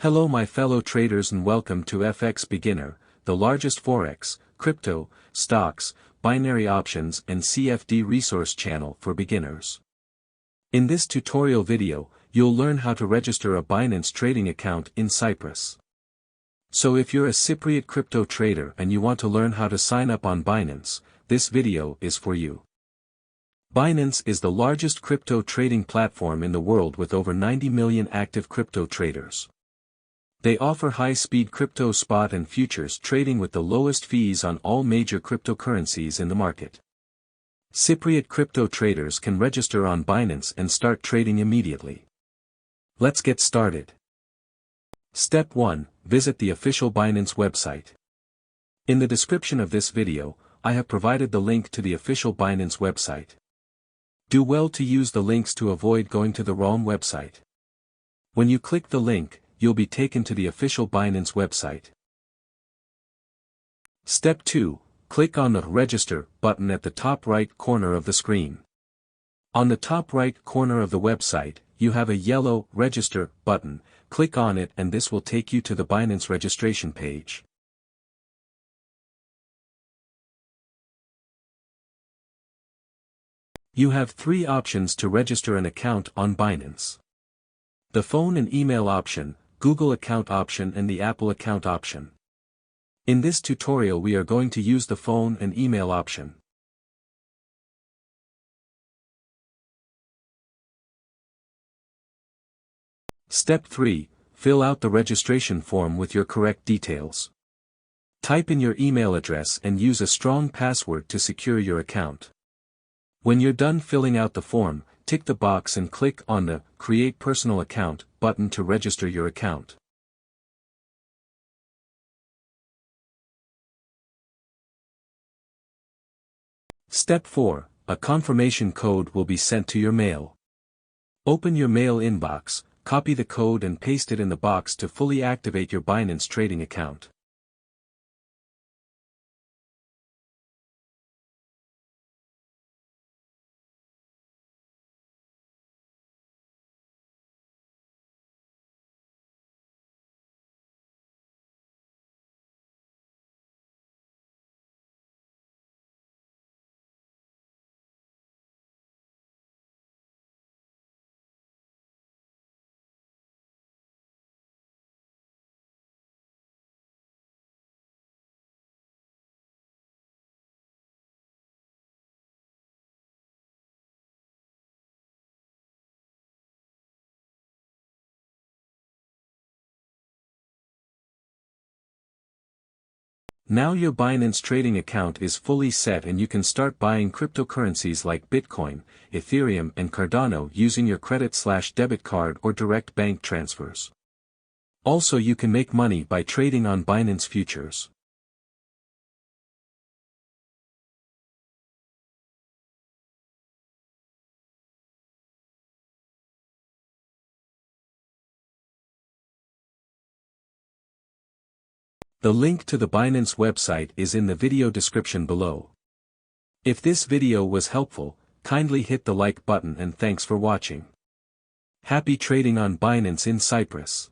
Hello my fellow traders and welcome to FX Beginner, the largest forex, crypto, stocks, binary options and CFD resource channel for beginners. In this tutorial video, you'll learn how to register a Binance trading account in Cyprus. So if you're a Cypriot crypto trader and you want to learn how to sign up on Binance, this video is for you. Binance is the largest crypto trading platform in the world with over 90 million active crypto traders. They offer high-speed crypto spot and futures trading with the lowest fees on all major cryptocurrencies in the market. Cypriot crypto traders can register on Binance and start trading immediately. Let's get started. Step 1. Visit the official Binance website. In the description of this video, I have provided the link to the official Binance website. Do well to use the links to avoid going to the wrong website. When you click the link, you'll be taken to the official Binance website. Step 2. Click on the Register button at the top right corner of the screen. On the top right corner of the website, you have a yellow Register button. Click on it and this will take you to the Binance registration page. You have 3 options to register an account on Binance. The phone and email option, Google account option and the Apple account option. In this tutorial we are going to use the phone and email option. Step 3. Fill out the registration form with your correct details. Type in your email address and use a strong password to secure your account. When you're done filling out the form, tick the box and click on the Create Personal Account button to register your account. Step 4. A confirmation code will be sent to your mail. Open your mail inbox, copy the code and paste it in the box to fully activate your Binance trading account. Now your Binance trading account is fully set and you can start buying cryptocurrencies like Bitcoin, Ethereum and Cardano using your credit/debit card or direct bank transfers. Also you can make money by trading on Binance futures. The link to the Binance website is in the video description below. If this video was helpful, kindly hit the like button and thanks for watching. Happy trading on Binance in Cyprus.